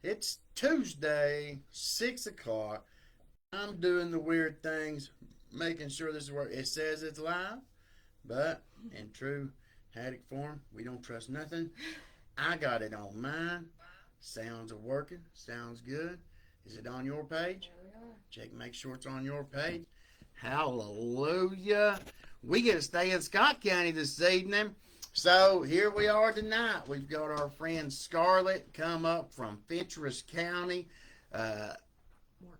It's Tuesday, 6 o'clock. I'm doing the weird things, making sure this is where it says it's live, but in true Haddock form, we don't trust nothing. I got it on mine. Sounds are working. Sounds good. Is it on your page? There we are. Check, make sure it's on your page. Hallelujah. We get to stay in Scott County this evening. So here we are tonight. We've got our friend Scarlett come up from Fitchurus County, uh,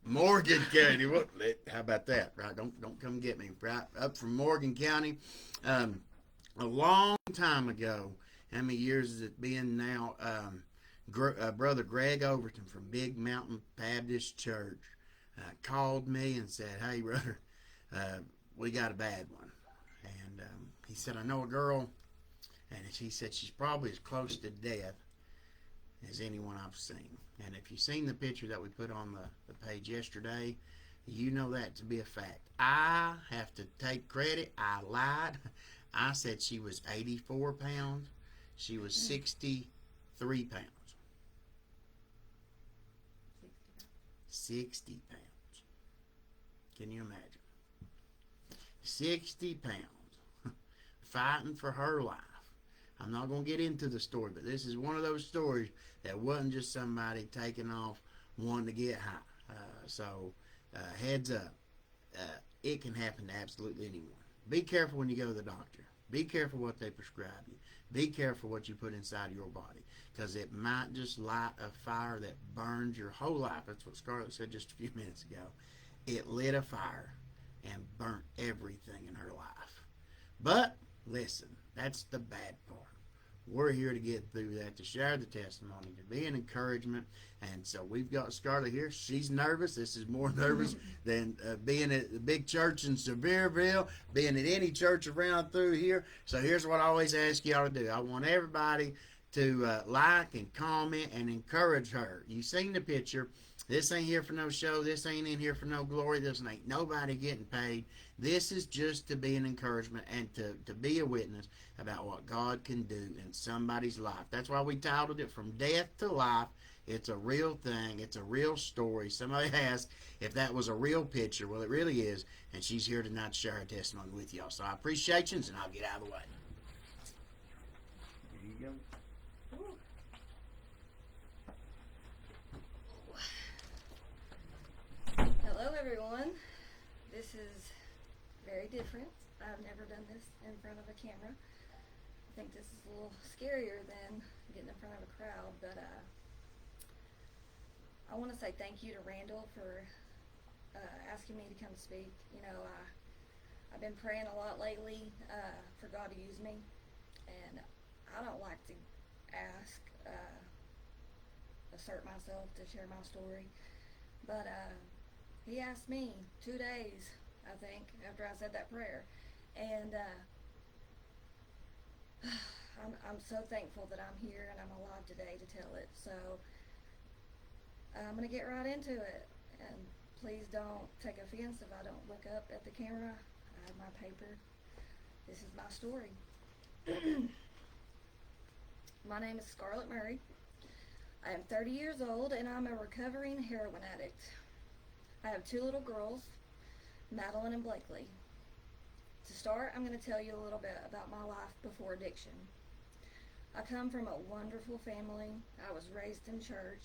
Morgan County. What? How about that? Right? Don't come get me. Right up from Morgan County, um, a long time ago. How many years has it been now? Brother Greg Overton from Big Mountain Baptist Church called me and said, "Hey, brother, uh, we got a bad one." And he said, "I know a girl," and he said she's probably as close to death as anyone I've seen. And if you've seen the picture that we put on the page yesterday, you know that to be a fact. I have to take credit. I lied. I said she was 84 pounds. She was 63 pounds. 60 pounds. Can you imagine? 60 pounds. Fighting for her life. I'm not going to get into the story, but this is one of those stories that wasn't just somebody taking off wanting to get high. Heads up. It can happen to absolutely anyone. Be careful when you go to the doctor. Be careful what they prescribe you. Be careful what you put inside your body, because it might just light a fire that burns your whole life. That's what Scarlett said just a few minutes ago. It lit a fire and burnt everything in her life. But listen, that's the bad part. We're here to get through that, to share the testimony, to be an encouragement. And so we've got Scarlett here. She's nervous. This is more nervous than being at the big church in Sevierville, being at any church around through here. So here's what I always ask y'all to do. I want everybody to like and comment and encourage her. You seen the picture. This ain't here for no show. This ain't in here for no glory. This ain't nobody getting paid. This is just to be an encouragement and to be a witness about what God can do in somebody's life. That's why we titled it From Death to Life. It's a real thing. It's a real story. Somebody asked if that was a real picture. Well, it really is. And she's here tonight to share her testimony with y'all. So I appreciate you, and I'll get out of the way. There you go. Hello, everyone. This is very different. I've never done this in front of a camera. I think this is a little scarier than getting in front of a crowd, but I want to say thank you to Randall for asking me to come speak. You know, I've been praying a lot lately for God to use me, and I don't like to ask, assert myself to share my story, but he asked me 2 days, I think, after I said that prayer, and I'm so thankful that I'm here and I'm alive today to tell it. So I'm gonna get right into it, and please don't take offense if I don't look up at the camera. I have my paper. This is my story. My name is Scarlett Murray. I am 30 years old and I'm a recovering heroin addict. I have 2 little girls, Madeline and Blakely. To start, I'm going to tell you a little bit about my life before addiction. I come from a wonderful family. I was raised in church.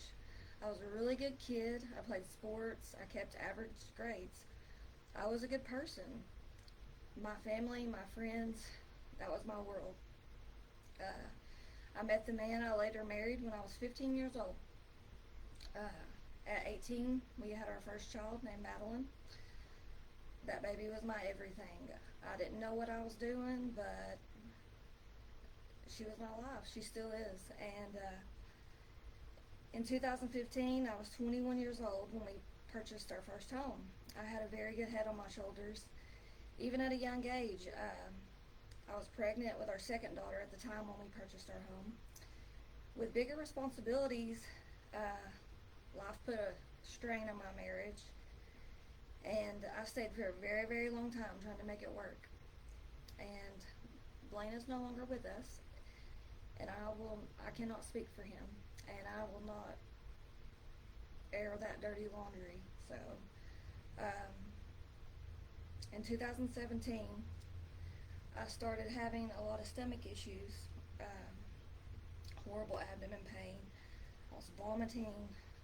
I was a really good kid. I played sports. I kept average grades. I was a good person. My family, my friends, that was my world. I met the man I later married when I was 15 years old. At 18, we had our first child named Madeline. That baby was my everything. I didn't know what I was doing, but she was my life. She still is. And in 2015, I was 21 years old when we purchased our first home. I had a very good head on my shoulders. Even at a young age, I was pregnant with our second daughter at the time when we purchased our home. With bigger responsibilities, life put a strain on my marriage, and I stayed for a very, very long time trying to make it work. And Blaine is no longer with us, and I cannot speak for him, and I will not air that dirty laundry. So, um, in 2017, I started having a lot of stomach issues, horrible abdomen pain. I was vomiting,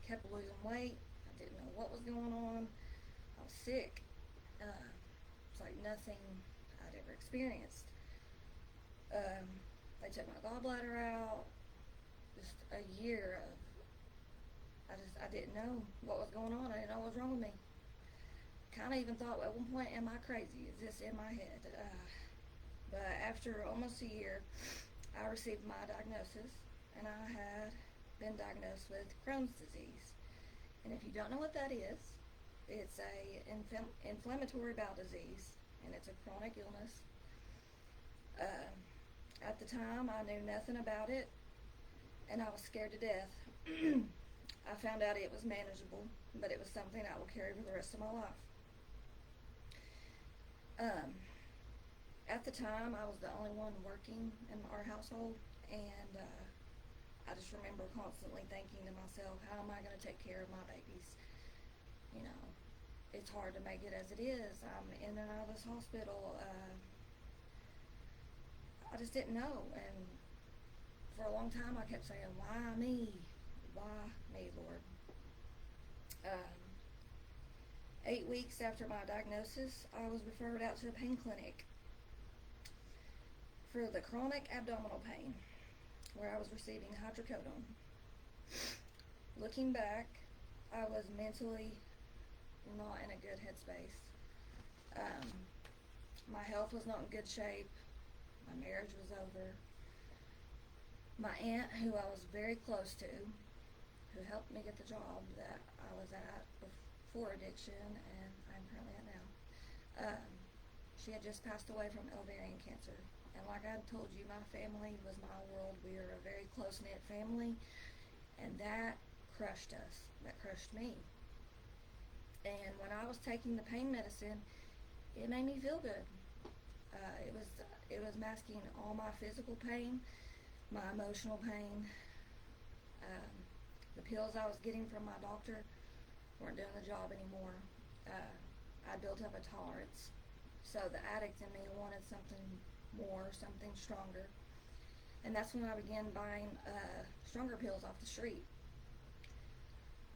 kept losing weight. I didn't know what was going on. I was sick. It's like nothing I'd ever experienced. They took my gallbladder out. Just a year of, I didn't know what was going on. I didn't know what was wrong with me. Kind of even thought at one point, am I crazy? Is this in my head? But after almost a year, I received my diagnosis, and I had been diagnosed with Crohn's disease. And if you don't know what that is, it's a inflammatory bowel disease, and it's a chronic illness. At the time, I knew nothing about it, and I was scared to death. I found out it was manageable, but it was something I will carry for the rest of my life. At the time, I was the only one working in our household, and I just remember constantly thinking to myself, how am I going to take care of my babies? You know, it's hard to make it as it is. I'm in and out of this hospital. I just didn't know, and for a long time I kept saying, why me? Why me, Lord? 8 weeks after my diagnosis, I was referred out to a pain clinic for the chronic abdominal pain, where I was receiving hydrocodone. Looking back, I was mentally not in a good headspace. My health was not in good shape. My marriage was over. My aunt, who I was very close to, who helped me get the job that I was at before addiction, and I'm currently at now, she had just passed away from ovarian cancer. And like I told you, my family was my world. We are a very close-knit family, and that crushed us. That crushed me. And when I was taking the pain medicine, it made me feel good. It was masking all my physical pain, my emotional pain. The pills I was getting from my doctor weren't doing the job anymore. I built up a tolerance. So the addict in me wanted something more, something stronger. And that's when I began buying stronger pills off the street.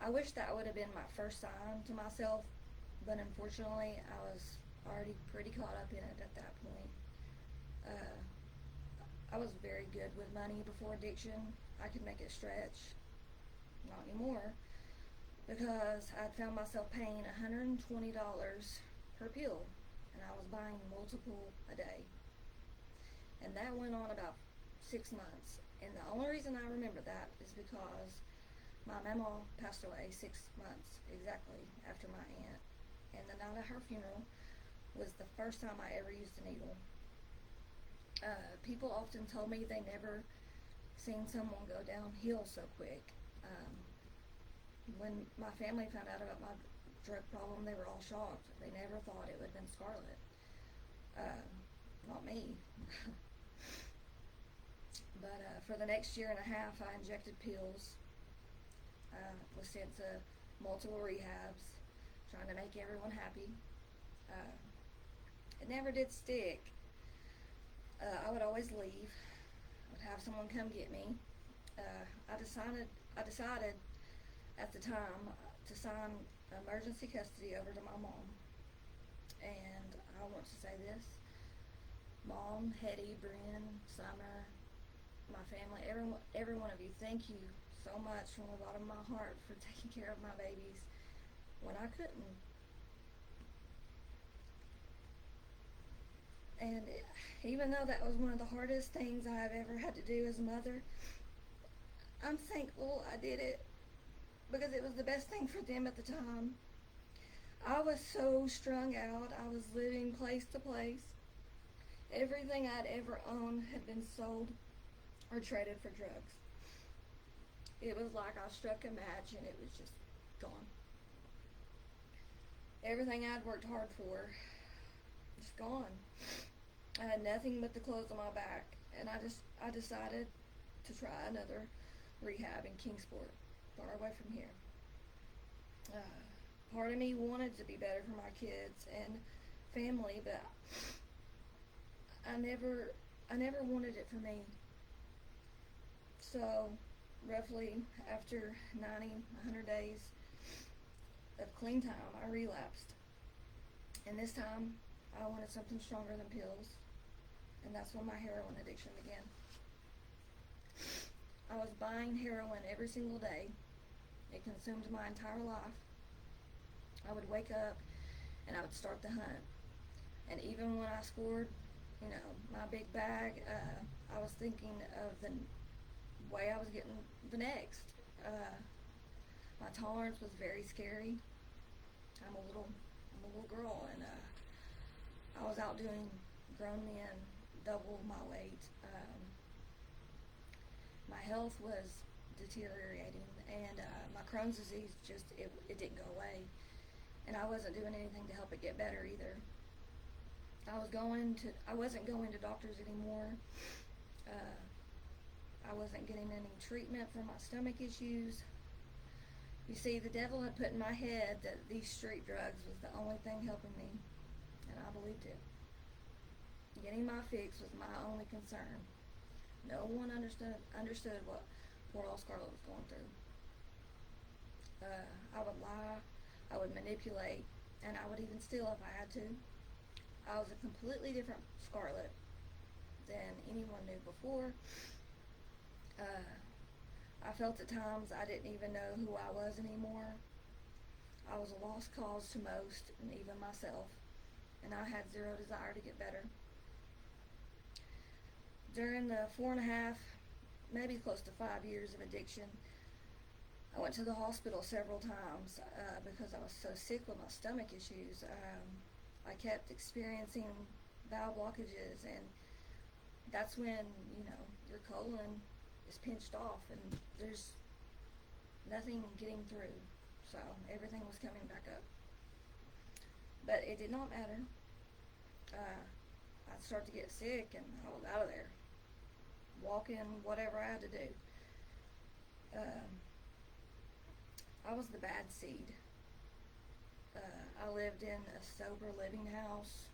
I wish that would have been my first sign to myself, but unfortunately I was already pretty caught up in it at that point. I was very good with money before addiction. I could make it stretch. Not anymore, because I'd found myself paying $120 per pill, and I was buying multiple a day. And that went on about 6 months. And the only reason I remember that is because my mama passed away 6 months exactly after my aunt. And the night of her funeral was the first time I ever used a needle. People often told me they never seen someone go downhill so quick. When my family found out about my drug problem, they were all shocked. They never thought it would have been Scarlett. Not me. But for the next year and a half, I injected pills. Was sent to multiple rehabs, trying to make everyone happy. It never did stick. I would always leave. I would have someone come get me. I decided at the time to sign emergency custody over to my mom. And I want to say this: Mom, Hetty, Bryn, Summer, my family, every one of you, thank you so much from the bottom of my heart for taking care of my babies when I couldn't. And even though that was one of the hardest things I've ever had to do as a mother, I'm thankful I did it, because it was the best thing for them at the time. I was so strung out. I was living place to place. Everything I'd ever owned had been sold or traded for drugs. It was like I struck a match and it was just gone. Everything I'd worked hard for, just gone. I had nothing but the clothes on my back, and I decided to try another rehab in Kingsport, far away from here. Part of me wanted to be better for my kids and family, but I never wanted it for me. So, roughly after 90, 100 days of clean time, I relapsed. And this time, I wanted something stronger than pills. And that's when my heroin addiction began. I was buying heroin every single day. It consumed my entire life. I would wake up and I would start the hunt. And even when I scored, my big bag, I was thinking of the way I was getting the next. My tolerance was very scary. I'm a little girl, and I was out doing grown men double my weight. My health was deteriorating, and my Crohn's disease it didn't go away, and I wasn't doing anything to help it get better either. I wasn't going to doctors anymore. I wasn't getting any treatment for my stomach issues. You see, the devil had put in my head that these street drugs was the only thing helping me, and I believed it. Getting my fix was my only concern. No one understood what poor old Scarlett was going through. I would lie, I would manipulate, and I would even steal if I had to. I was a completely different Scarlett than anyone knew before. I felt at times I didn't even know who I was anymore. I was a lost cause to most, and even myself, and I had zero desire to get better. During the 4.5, maybe close to 5 years of addiction, I went to the hospital several times because I was so sick with my stomach issues. I kept experiencing bowel blockages, and that's when, your colon is pinched off and there's nothing getting through. So everything was coming back up. But it did not matter. I'd start to get sick and I was out of there. Walking, whatever I had to do. I was the bad seed. I lived in a sober living house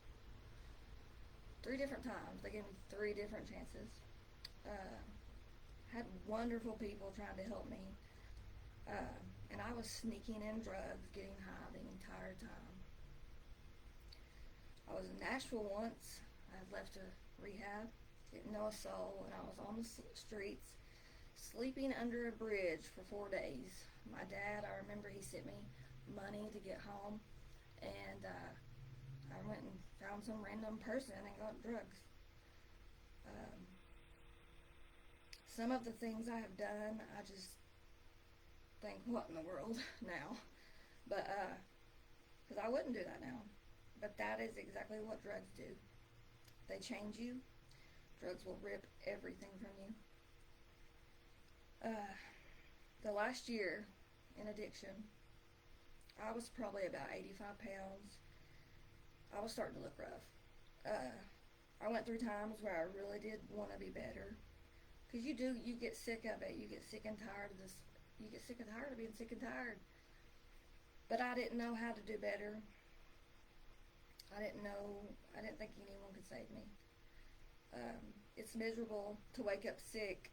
3 different times. They gave me 3 different chances. Had wonderful people trying to help me. And I was sneaking in drugs, getting high the entire time. I was in Nashville once. I had left a rehab, didn't know a soul, and I was on the streets, sleeping under a bridge for 4 days. My dad, I remember he sent me money to get home, and I went and found some random person and got drugs. Some of the things I have done, I just think, what in the world now? But, because I wouldn't do that now. But that is exactly what drugs do. They change you. Drugs will rip everything from you. The last year in addiction, I was probably about 85 pounds. I was starting to look rough. I went through times where I really did want to be better. Because you get sick of it. You get sick and tired of this. You get sick and tired of being sick and tired. But I didn't know how to do better. I didn't think anyone could save me. It's miserable to wake up sick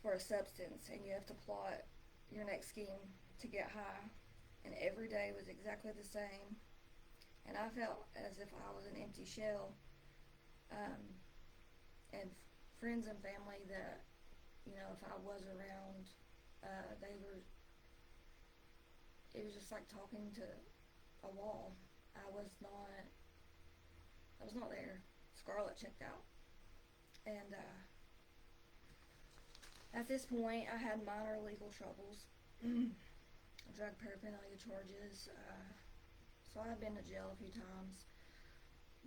for a substance and you have to plot your next scheme to get high. And every day was exactly the same. And I felt as if I was an empty shell. And friends and family that, if I was around, it was just like talking to a wall. I was not there. Scarlett checked out. And at this point, I had minor legal troubles. Drug paraphernalia charges. So I've been to jail a few times.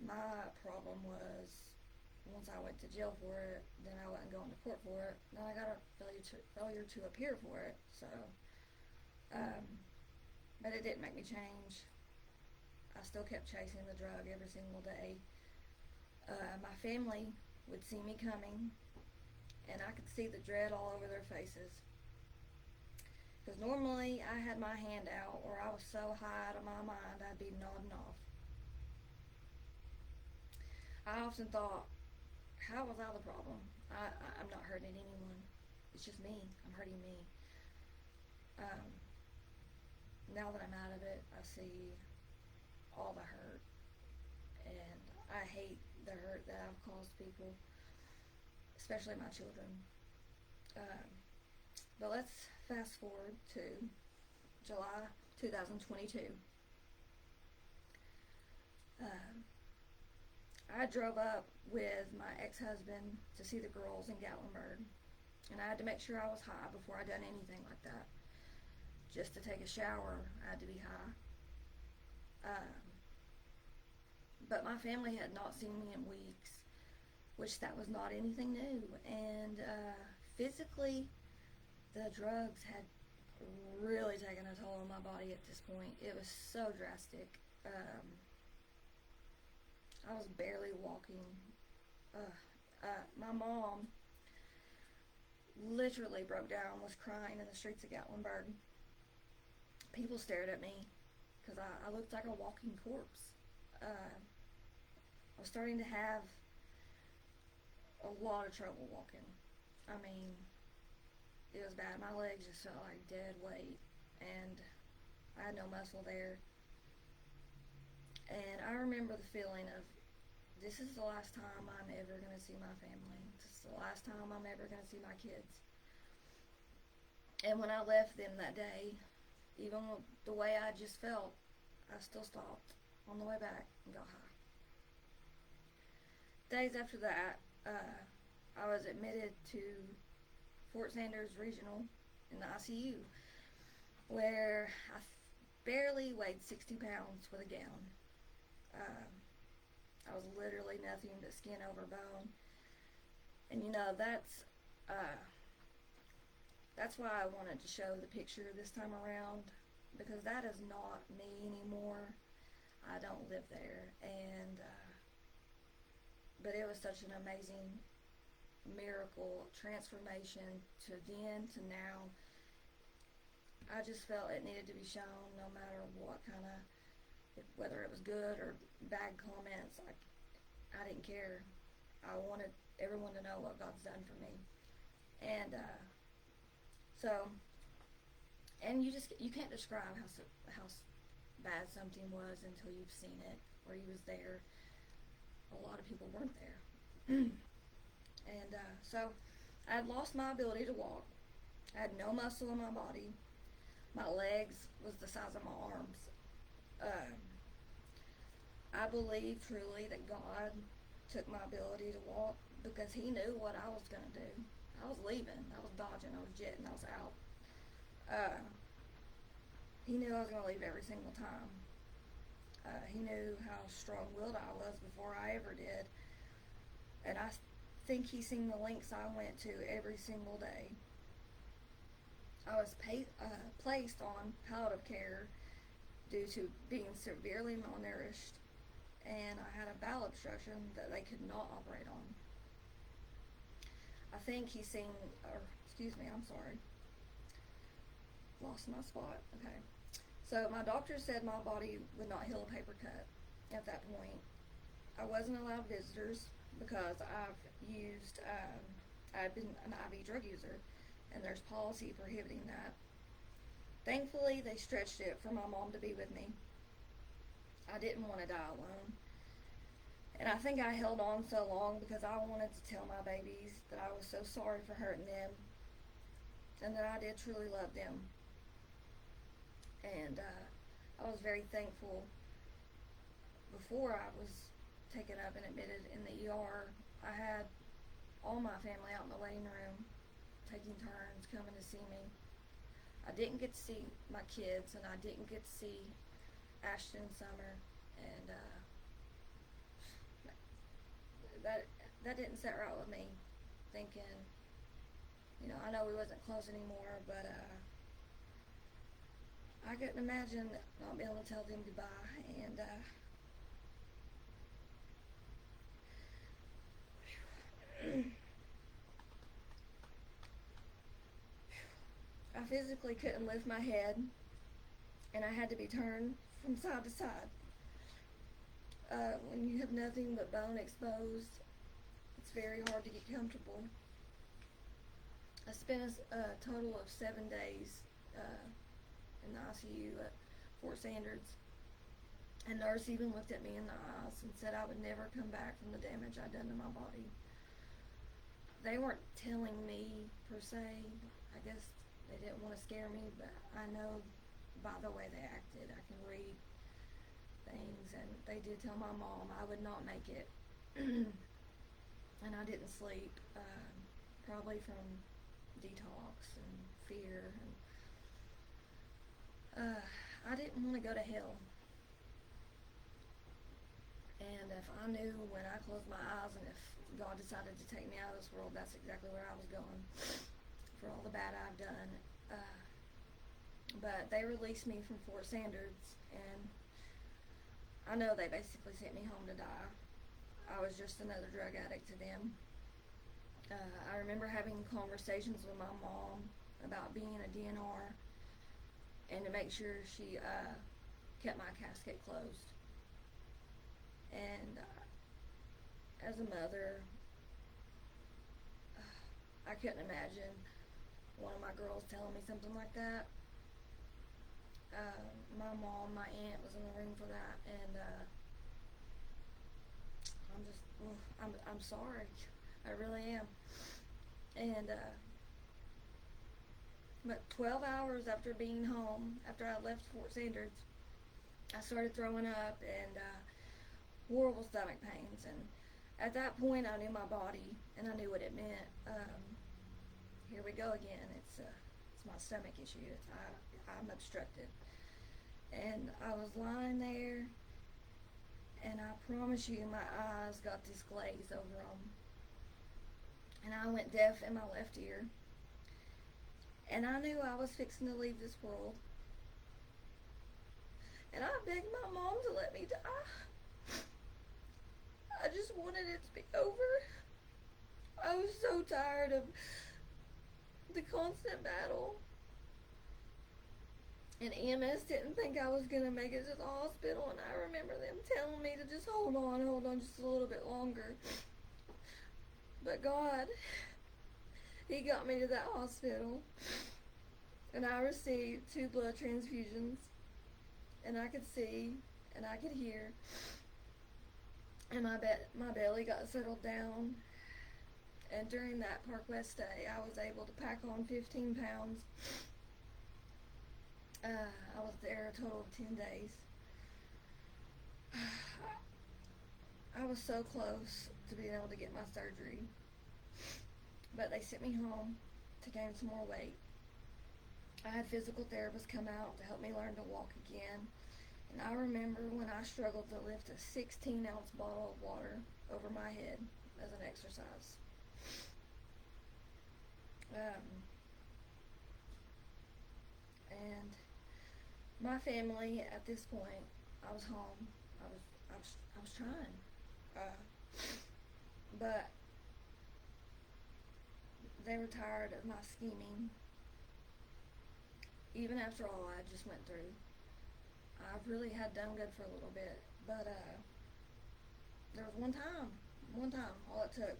My problem was, once I went to jail for it, then I wasn't going to court for it. Then I got a failure to appear for it. So, but it didn't make me change. I still kept chasing the drug every single day. My family would see me coming, and I could see the dread all over their faces. Because normally I had my hand out, or I was so high out of my mind I'd be nodding off. I often thought, how was I the problem? I'm not hurting anyone. It's just me. I'm hurting me. Um, Now that I'm out of it, I see all the hurt, and I hate the hurt that I've caused people, especially my children. Um, but let's fast forward to July 2022. Um, I drove up with my ex-husband to see the girls in Gatlinburg, and I had to make sure I was high before I done anything like that. Just to take a shower, I had to be high. But my family had not seen me in weeks, which that was not anything new. And physically, the drugs had really taken a toll on my body at this point. It was so drastic. I was barely walking. My mom literally broke down, was crying in the streets of Gatlinburg. People stared at me because I looked like a walking corpse. I was starting to have a lot of trouble walking. I mean, it was bad. My legs just felt like dead weight, and I had no muscle there. And I remember the feeling of, this is the last time I'm ever going to see my family. This is the last time I'm ever going to see my kids. And when I left them that day, even the way I just felt, I still stopped on the way back and got high. Days after that, I was admitted to Fort Sanders Regional in the ICU, where I barely weighed 60 pounds with a gown. I was literally nothing but skin over bone. And that's why I wanted to show the picture this time around, because that is not me anymore. I don't live there. And but it was such an amazing miracle transformation to then to now. I just felt it needed to be shown, no matter what kind of, whether it was good or bad comments. I didn't care. I wanted everyone to know what God's done for me. And and you can't describe how bad something was until you've seen it or you was there. A lot of people weren't there. And so I had lost my ability to walk. I had no muscle in my body. My legs was the size of my arms. I believe truly that God took my ability to walk because He knew what I was going to do. I was leaving. I was dodging. I was jetting. I was out. He knew I was going to leave every single time. He knew how strong-willed I was before I ever did. And I think He seen the lengths I went to every single day. I was placed on palliative care due to being severely malnourished, and I had a bowel obstruction that they could not operate on. I think He seen, I'm sorry. Lost my spot. Okay. So my doctor said my body would not heal a paper cut at that point. I wasn't allowed visitors because I've been an IV drug user, and there's policy prohibiting that. Thankfully, they stretched it for my mom to be with me. I didn't want to die alone. And I think I held on so long because I wanted to tell my babies that I was so sorry for hurting them and that I did truly love them. And I was very thankful. Before I was taken up and admitted in the ER, I had all my family out in the waiting room taking turns coming to see me. I didn't get to see my kids, and I didn't get to see Ashton Summer, and that didn't sit right with me, thinking, I know we wasn't close anymore, but I couldn't imagine not being able to tell them goodbye. And I physically couldn't lift my head, and I had to be turned from side to side. When you have nothing but bone exposed, it's very hard to get comfortable. I spent a total of 7 days in the ICU at Fort Sanders. A nurse even looked at me in the eyes and said I would never come back from the damage I'd done to my body. They weren't telling me per se. I guess they didn't want to scare me, but I know by the way they acted, I can read things, and they did tell my mom I would not make it. And I didn't sleep, probably from detox and fear. And I didn't want to go to hell. And if I knew when I closed my eyes and if God decided to take me out of this world, that's exactly where I was going for all the bad I've done. But they released me from Fort Sanders, and I know they basically sent me home to die. I was just another drug addict to them. I remember having conversations with my mom about being a DNR and to make sure she kept my casket closed. And as a mother, I couldn't imagine one of my girls telling me something like that. My mom, my aunt was in the room for that, and I'm sorry. I really am. And but 12 hours after being home, after I left Fort Sanders, I started throwing up and horrible stomach pains. And at that point, I knew my body, and I knew what it meant. Here we go again. It's my stomach issue. I'm obstructed. And I was lying there, and I promise you, my eyes got this glaze over them. And I went deaf in my left ear. And I knew I was fixing to leave this world. And I begged my mom to let me die. I just wanted it to be over. I was so tired of the constant battle. And EMS didn't think I was going to make it to the hospital, and I remember them telling me to just hold on just a little bit longer. But God, He got me to that hospital, and I received 2 blood transfusions, and I could see, and I could hear, and my belly got settled down. And during that Park West stay, I was able to pack on 15 pounds. I was there a total of 10 days. I was so close to being able to get my surgery, but they sent me home to gain some more weight. I had physical therapists come out to help me learn to walk again, and I remember when I struggled to lift a 16-ounce bottle of water over my head as an exercise. And my family at this point, I was home. I was trying, but they were tired of my scheming. Even after all I just went through, I really had done good for a little bit. But there was one time, all it took,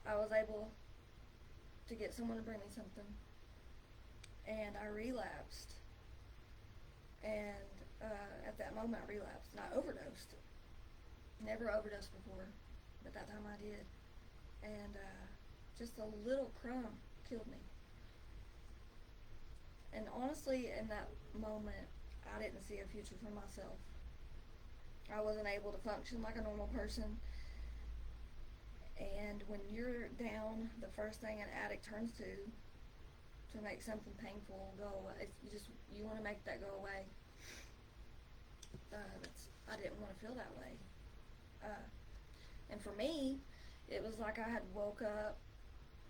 I was able to get someone to bring me something, and I relapsed. And at that moment I relapsed, and I overdosed. Never overdosed before, but that time I did. And just a little crumb killed me. And honestly, in that moment, I didn't see a future for myself. I wasn't able to function like a normal person. And when you're down, the first thing an addict turns to make something painful go away, you want to make that go away. I didn't want to feel that way. And for me, it was like I had woke up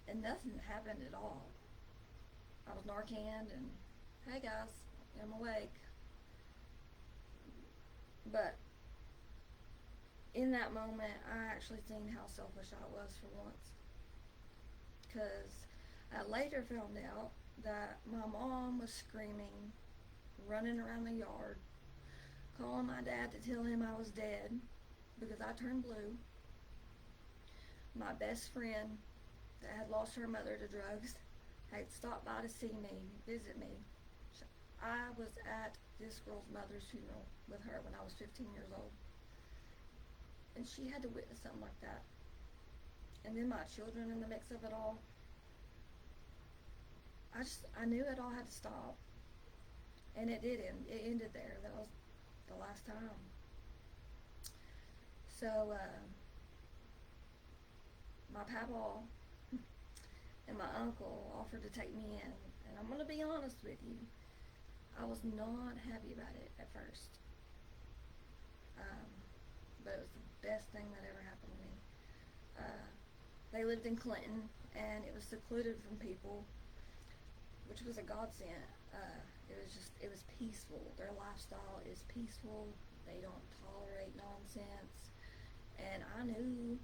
and nothing happened at all. I was Narcaned and, hey guys, I'm awake. But in that moment, I actually seen how selfish I was for once. Because I later found out that my mom was screaming, running around the yard, calling my dad to tell him I was dead because I turned blue. My best friend that had lost her mother to drugs had stopped by to see me, visit me. I was at this girl's mother's funeral with her when I was 15 years old. And she had to witness something like that. And then my children in the mix of it all. I knew it all had to stop. And it did end. It ended there. That was the last time. So, my papa and my uncle offered to take me in. And I'm going to be honest with you. I was not happy about it at first. But it was the best thing that ever happened to me. They lived in Clinton, and it was secluded from people, which was a godsend. It was peaceful. Their lifestyle is peaceful. They don't tolerate nonsense. And I knew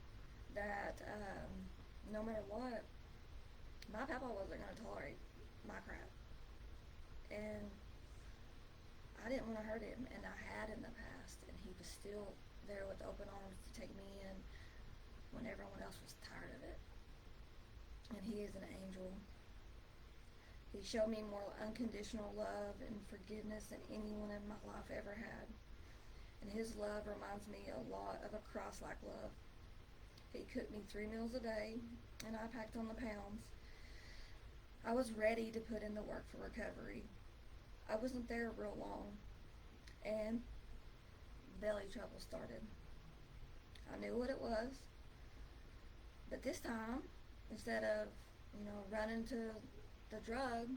that no matter what, my papa wasn't going to tolerate my crap. And I didn't want to hurt him, and I had in the past, and he was still there with open arms to take me in when everyone else was tired of it. And he is an angel. He showed me more unconditional love and forgiveness than anyone in my life ever had. And his love reminds me a lot of a Christ-like love. He cooked me 3 meals a day, and I packed on the pounds. I was ready to put in the work for recovery. I wasn't there real long, and belly trouble started. I knew what it was, but this time, instead of, running to the drug,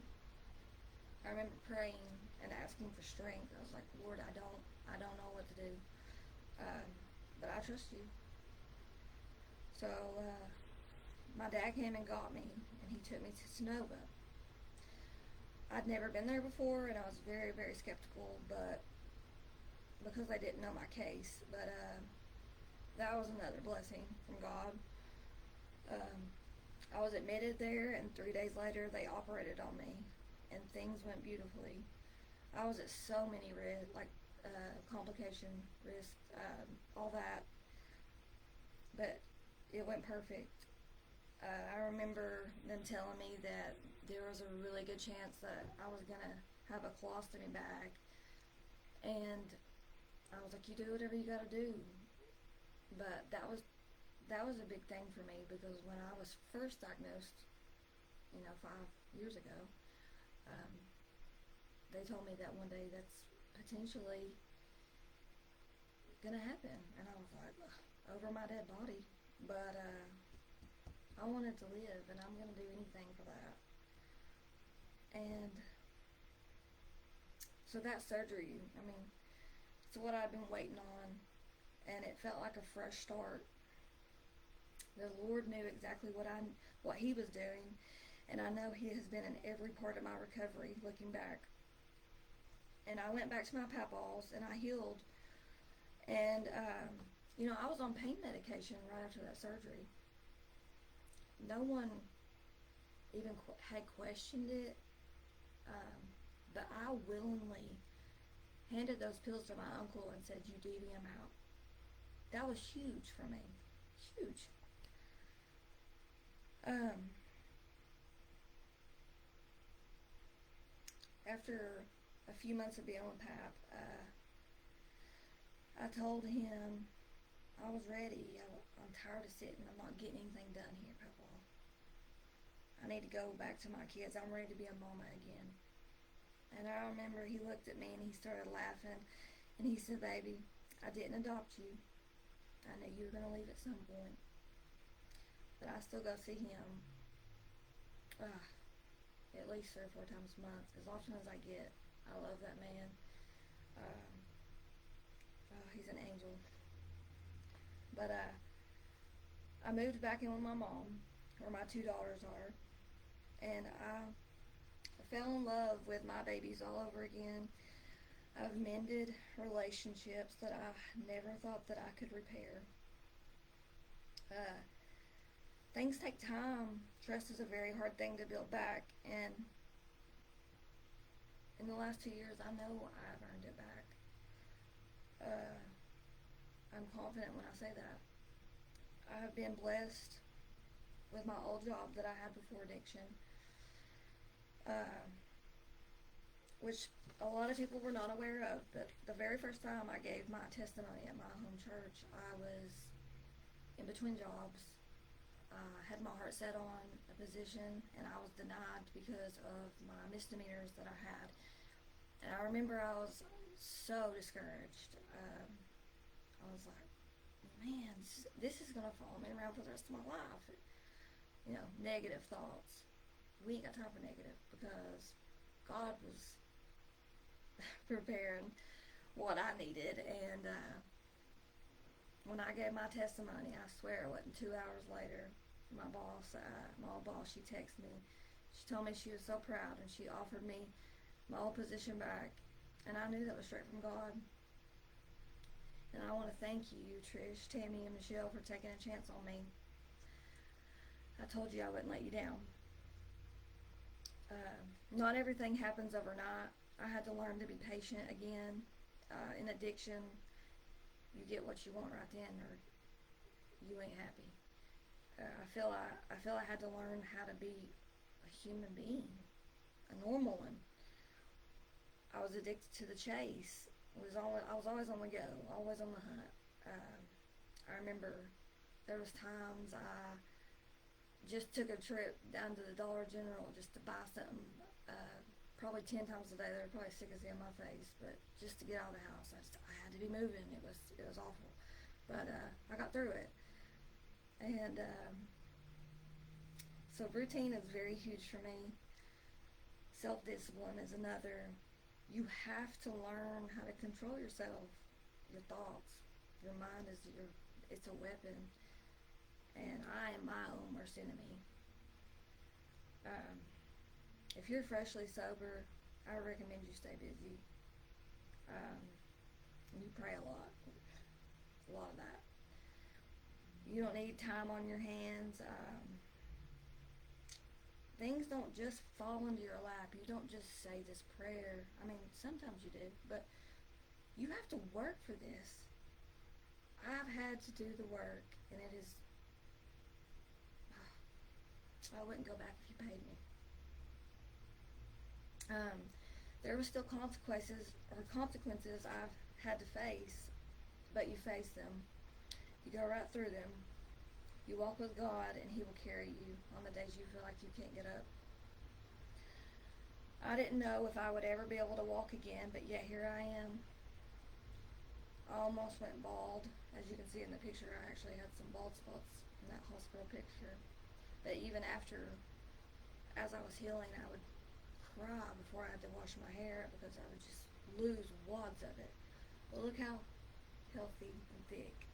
I remember praying and asking for strength. I was like, Lord, I don't know what to do, but I trust you. So, my dad came and got me, and he took me to Sonoma. I'd never been there before, and I was very, very skeptical, but because I didn't know my case. But that was another blessing from God. I was admitted there, and 3 days later, they operated on me, and things went beautifully. I was at so many complication risks, all that, but it went perfect. I remember them telling me that there was a really good chance that I was going to have a colostomy bag. And I was like, you do whatever you got to do. But that was a big thing for me, because when I was first diagnosed, 5 years ago, they told me that one day that's potentially going to happen. And I was like, over my dead body. But I wanted to live, and I'm going to do anything for that. And so that surgery, it's what I've been waiting on, and it felt like a fresh start. The Lord knew exactly what He was doing, and I know He has been in every part of my recovery, looking back. And I went back to my papa's, and I healed. And, I was on pain medication right after that surgery. No one even had questioned it, but I willingly handed those pills to my uncle and said, you divvy them out. That was huge for me. Huge. After a few months of being on PAP, I told him I was ready. I'm tired of sitting. I'm not getting anything done here, Papa. I need to go back to my kids. I'm ready to be a mama again. And I remember he looked at me and he started laughing. And he said, baby, I didn't adopt you. I knew you were going to leave at some point. But I still go see him at least 3 or 4 times a month. As often as I get. I love that man. He's an angel. But I moved back in with my mom, where my 2 daughters are. And I fell in love with my babies all over again. I've mended relationships that I never thought that I could repair. Things take time. Trust is a very hard thing to build back, and in the last 2 years, I know I've earned it back. I'm confident when I say that. I have been blessed with my old job that I had before addiction, which a lot of people were not aware of. But the very first time I gave my testimony at my home church, I was in between jobs. I had my heart set on a position, and I was denied because of my misdemeanors that I had. And I remember I was so discouraged. I was like, man, this is going to follow me around for the rest of my life. You know, negative thoughts. We ain't got time for negative, because God was preparing what I needed. And when I gave my testimony, I swear it wasn't 2 hours later, my old boss, she texted me. She told me she was so proud, and she offered me my old position back. And I knew that was straight from God. And I want to thank you, Trish, Tammy, and Michelle, for taking a chance on me. I told you I wouldn't let you down. Not everything happens overnight. I had to learn to be patient again. In addiction, you get what you want right then, or you ain't happy. I feel I had to learn how to be a human being, a normal one. I was addicted to the chase. I was always on the go, always on the hunt. I remember there was times I just took a trip down to the Dollar General just to buy something. Probably 10 times a day. They were probably sick as in my face, but just to get out of the house, I had to be moving. It was awful, but I got through it. And so routine is very huge for me. Self-discipline is another. You have to learn how to control yourself, your thoughts. Your mind it's a weapon, and I am my own worst enemy. If you're freshly sober, I recommend you stay busy. You pray a lot of that. You don't need time on your hands. Things don't just fall into your lap. You don't just say this prayer. I mean, sometimes you do, but you have to work for this. I've had to do the work, and it is, I wouldn't go back if you paid me. There were still consequences I've had to face, but you face them. You go right through them. You walk with God, and He will carry you on the days you feel like you can't get up. I didn't know if I would ever be able to walk again, but yet here I am. I almost went bald. As you can see in the picture, I actually had some bald spots in that hospital picture. But even as I was healing, I would cry before I had to wash my hair, because I would just lose wads of it. But look how healthy and thick.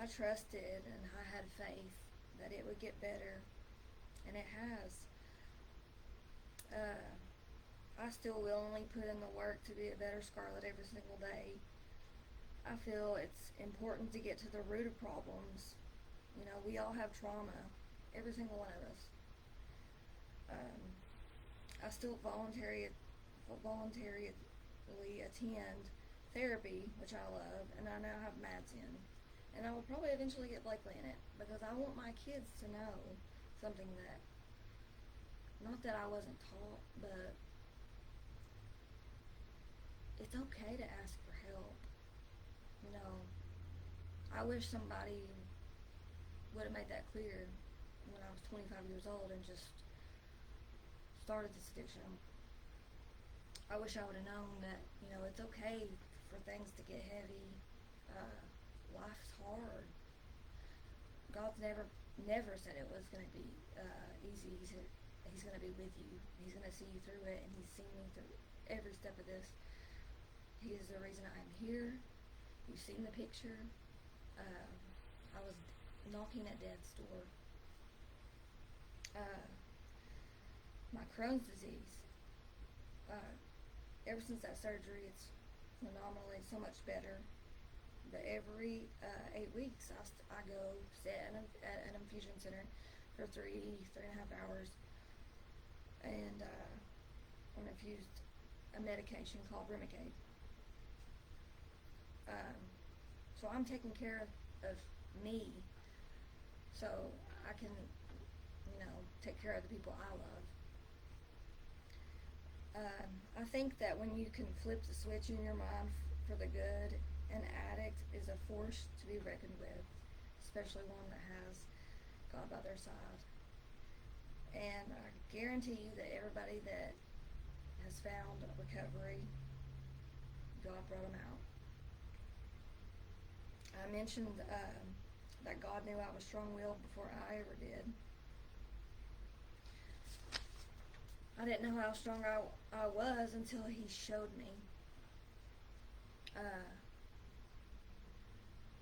I trusted and I had faith that it would get better, and it has. I still willingly put in the work to be a better Scarlett every single day. I feel it's important to get to the root of problems. You know, we all have trauma, every single one of us. I still voluntarily attend therapy, which I love, and I now have Mads in. And I will probably eventually get Blakely in it, because I want my kids to know something that, not that I wasn't taught, but it's okay to ask for help. You know, I wish somebody would have made that clear when I was 25 years old and just started this addiction. I wish I would have known that, you know, it's okay for things to get heavy. Life's hard. God's never said it was going to be easy. He's going to be with you. He's going to see you through it, and He's seen me through every step of this. He is the reason I'm here. You've seen the picture. I was knocking at death's door. My Crohn's disease. Ever since that surgery, it's phenomenally so much better. But every 8 weeks, I go sit at an infusion center for 3.5 hours, and I'm infused a medication called Remicade. So I'm taking care of me, so I can, take care of the people I love. I think that when you can flip the switch in your mind for the good, an addict is a force to be reckoned with, especially one that has God by their side. And I guarantee you that everybody that has found recovery, God brought them out. I mentioned that God knew I was strong-willed before I ever did. I didn't know how strong I was until He showed me.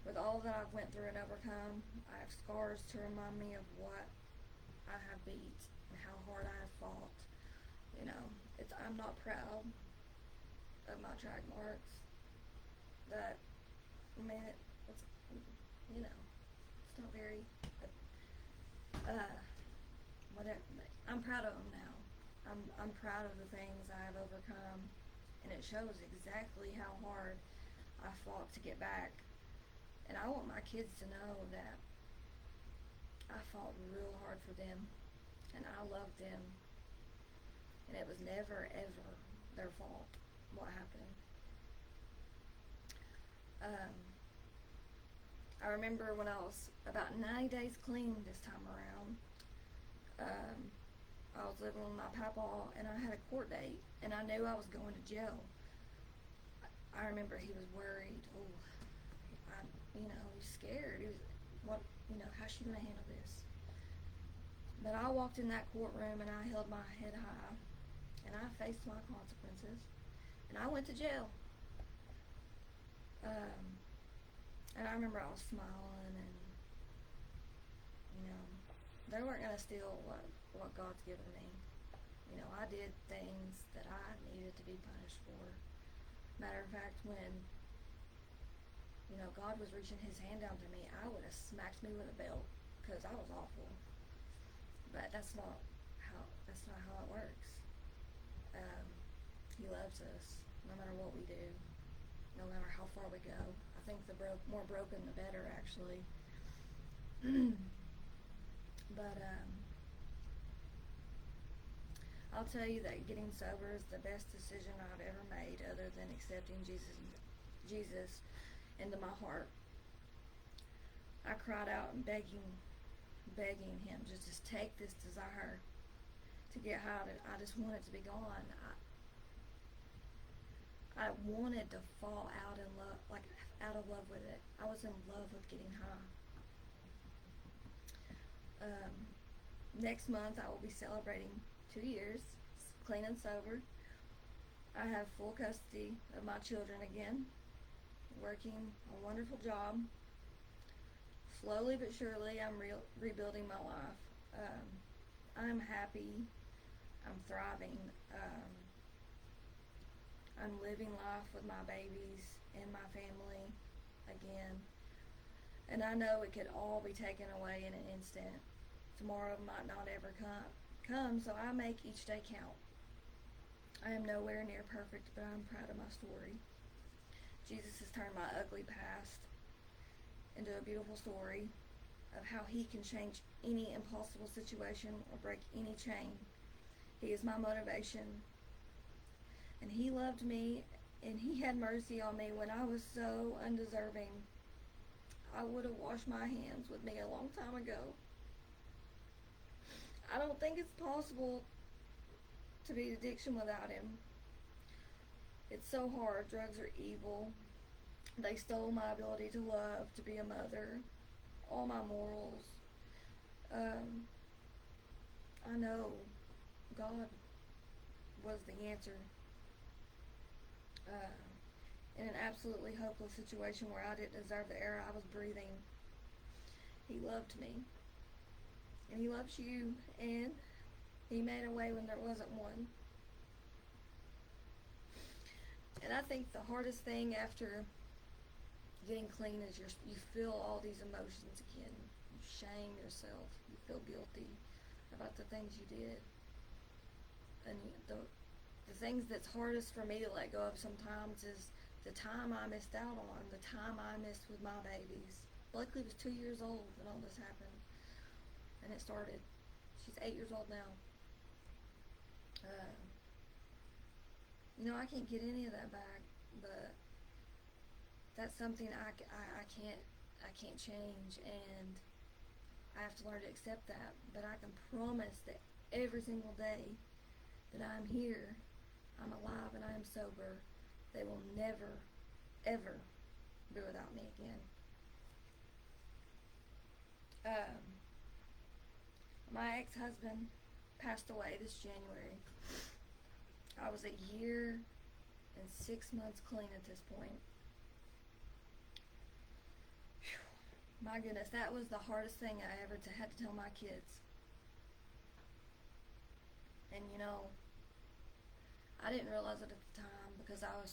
With all that I've went through and overcome, I have scars to remind me of what I have beat and how hard I have fought. I'm not proud of my track marks. It's not very. Whatever. I'm proud of them now. I'm proud of the things I have overcome, and it shows exactly how hard I fought to get back. And I want my kids to know that I fought real hard for them, and I loved them, and it was never ever their fault what happened. I remember when I was about 90 days clean this time around. I was living with my papa, and I had a court date, and I knew I was going to jail. I remember he was worried. He's scared. He was, how's she gonna handle this? But I walked in that courtroom, and I held my head high, and I faced my consequences, and I went to jail. And I remember I was smiling, and they weren't gonna steal what God's given me. I did things that I needed to be punished for. Matter of fact, when God was reaching His hand down to me, I would have smacked me with a belt because I was awful. But that's not how it works. He loves us no matter what we do, no matter how far we go. I think the more broken, the better, actually. But I'll tell you that getting sober is the best decision I've ever made, other than accepting Jesus into my heart. I cried out and begging Him to just take this desire to get high. I just wanted to be gone. I wanted to fall out of love with it. I was in love with getting high. Next month I will be celebrating 2 years clean and sober. I have full custody of my children again, working a wonderful job. Slowly but surely I'm rebuilding my life. I'm happy. I'm thriving. I'm living life with my babies and my family again. And I know it could all be taken away in an instant. Tomorrow might not ever come, so I make each day count. I am nowhere near perfect, but I'm proud of my story. Jesus has turned my ugly past into a beautiful story of how He can change any impossible situation or break any chain. He is my motivation. And He loved me, and He had mercy on me when I was so undeserving. I would have washed my hands with me a long time ago. I don't think it's possible to beat addiction without Him. It's so hard. Drugs are evil. They stole my ability to love, to be a mother, all my morals. I know God was the answer. In an absolutely hopeless situation where I didn't deserve the air I was breathing, He loved me. And He loves you, and He made a way when there wasn't one. And I think the hardest thing after getting clean is you feel all these emotions again. You shame yourself. You feel guilty about the things you did. And the things that's hardest for me to let go of sometimes is the time I missed out on, the time I missed with my babies. Blakely was 2 years old when all this happened. And it started. She's 8 years old now. I can't get any of that back, but that's something I can't change, and I have to learn to accept that. But I can promise that every single day that I'm here, I'm alive and I am sober, they will never, ever be without me again. My ex-husband passed away this January. I was a year and 6 months clean at this point. Whew. My goodness, that was the hardest thing I ever had to tell my kids. And I didn't realize it at the time because I was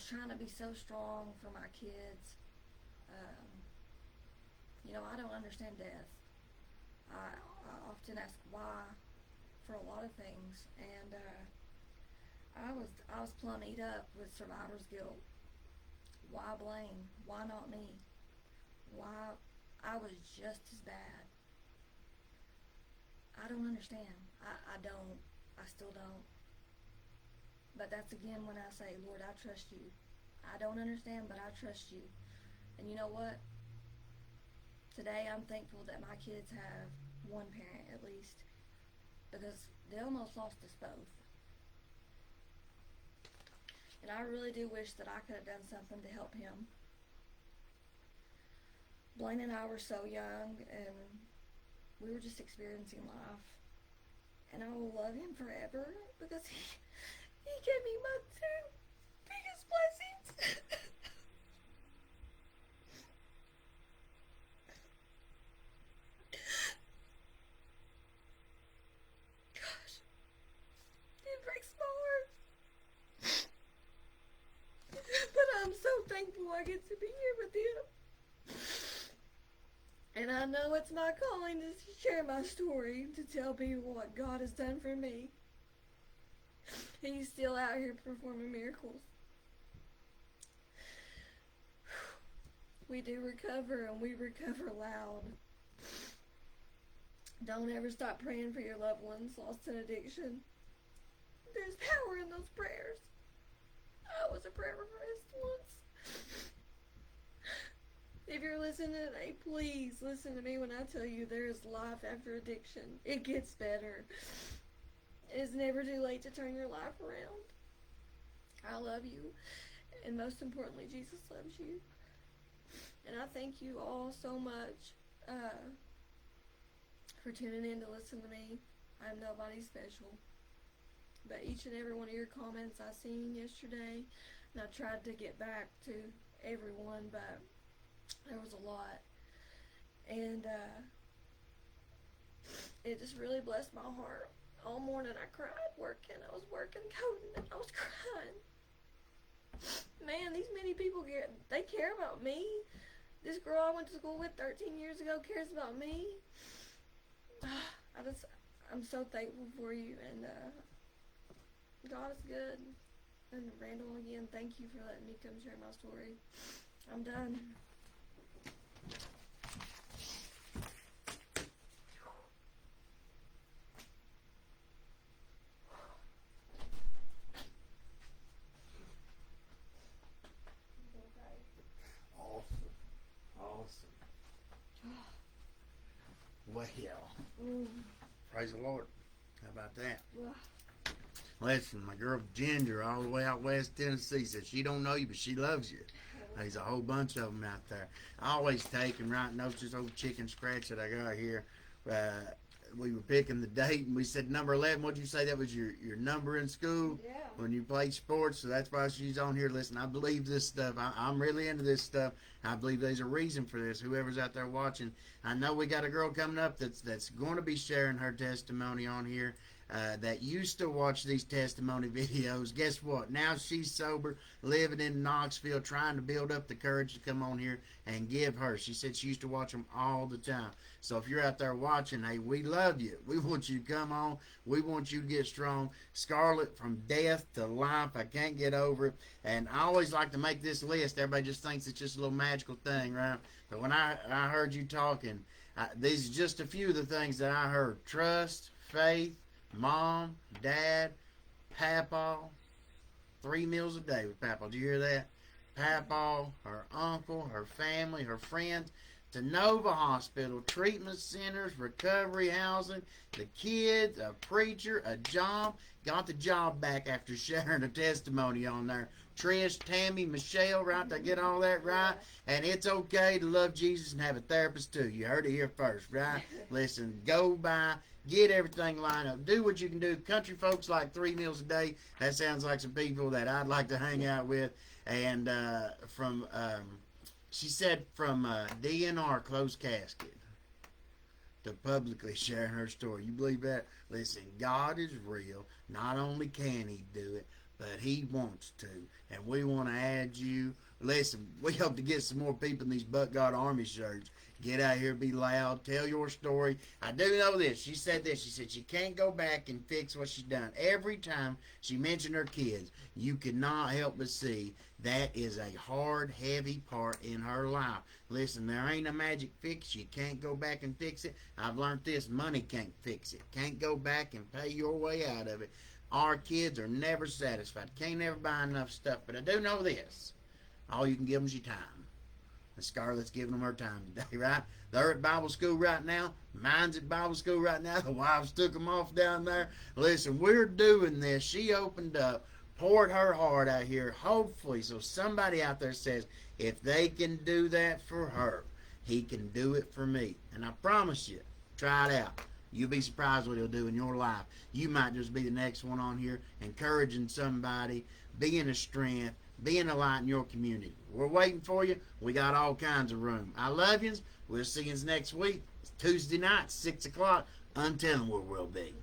trying to be so strong for my kids. I don't understand death. I often ask why for a lot of things, and I was plumb eat up with survivor's guilt. Why blame? Why not me? Why I was just as bad? I don't understand. I don't. I still don't. But that's again when I say, Lord, I trust you. I don't understand, but I trust you. And you know what? Today I'm thankful that my kids have one parent at least, because they almost lost us both. And I really do wish that I could have done something to help him. Blaine and I were so young, and we were just experiencing life. And I will love him forever because he gave me my two biggest blessings. Gosh, it breaks my heart. But I'm so thankful I get to be here with him. And I know it's my calling to share my story, to tell people what God has done for me. He's still out here performing miracles. We do recover, and we recover loud. Don't ever stop praying for your loved ones lost in addiction. There's power in those prayers. I was a prayer request once. If you're listening today, please listen to me when I tell you there is life after addiction. It gets better. It is never too late to turn your life around. I love you, and most importantly, Jesus loves you. And I thank you all so much for tuning in to listen to me. I'm nobody special. But each and every one of your comments I seen yesterday, and I tried to get back to everyone, but there was a lot. And it just really blessed my heart. All morning I cried working. I was working, coding, and I was crying. Man, these many people they care about me. This girl I went to school with 13 years ago cares about me. I'm so thankful for you, and God is good. And Randall, again, thank you for letting me come share my story. I'm done. Awesome. Well, praise the Lord. How about that? Listen, my girl Ginger, all the way out west Tennessee, says she don't know you, but she loves you. There's a whole bunch of them out there. I always take and write notes. This old chicken scratch that I got here. We were picking the date, and we said number 11. What'd you say that was your number in school? Yeah. When you played sports, so that's why she's on here. Listen, I believe this stuff. I'm really into this stuff. I believe there's a reason for this. Whoever's out there watching, I know we got a girl coming up that's going to be sharing her testimony on here. that used to watch these testimony videos. Guess what? Now she's sober, living in Knoxville, trying to build up the courage to come on here and give her. She said she used to watch them all the time. So if you're out there watching, hey, we love you. We want you to come on. We want you to get strong. Scarlett, from death to life, I can't get over it. And I always like to make this list. Everybody just thinks it's just a little magical thing, right? But when I heard you talking, these are just a few of the things that I heard. Trust, faith, Mom, Dad, Papa, 3 meals a day with Papa. Do you hear that? Papa, her uncle, her family, her friends, to Nova Hospital, treatment centers, recovery housing, the kids, a preacher, a job. Got the job back after sharing a testimony on there. Trish, Tammy, Michelle, right? Did I get all that right? And it's okay to love Jesus and have a therapist too. You heard it here first, right? Listen, go by, get everything lined up. Do what you can do. Country folks like 3 meals a day. That sounds like some people that I'd like to hang out with. And she said from DNR, closed casket, to publicly sharing her story. You believe that? Listen, God is real. Not only can he do it, but he wants to. And we want to add you. Listen, we hope to get some more people in these But God Army shirts. Get out here, be loud, tell your story. I do know this. She said this. She said she can't go back and fix what she's done. Every time she mentioned her kids, you cannot help but see that is a hard, heavy part in her life. Listen, there ain't a magic fix. You can't go back and fix it. I've learned this. Money can't fix it. Can't go back and pay your way out of it. Our kids are never satisfied. Can't never buy enough stuff. But I do know this. All you can give them is your time. And Scarlett's giving them her time today, right? They're at Bible school right now. Mine's at Bible school right now. The wives took them off down there. Listen, we're doing this. She opened up, poured her heart out here, hopefully, so somebody out there says, if they can do that for her, he can do it for me. And I promise you, try it out. You'll be surprised what he'll do in your life. You might just be the next one on here, encouraging somebody, being a strength, being a light in your community. We're waiting for you. We got all kinds of room. I love yous. We'll see yous next week. It's Tuesday night, 6 o'clock. Untelling where we'll be.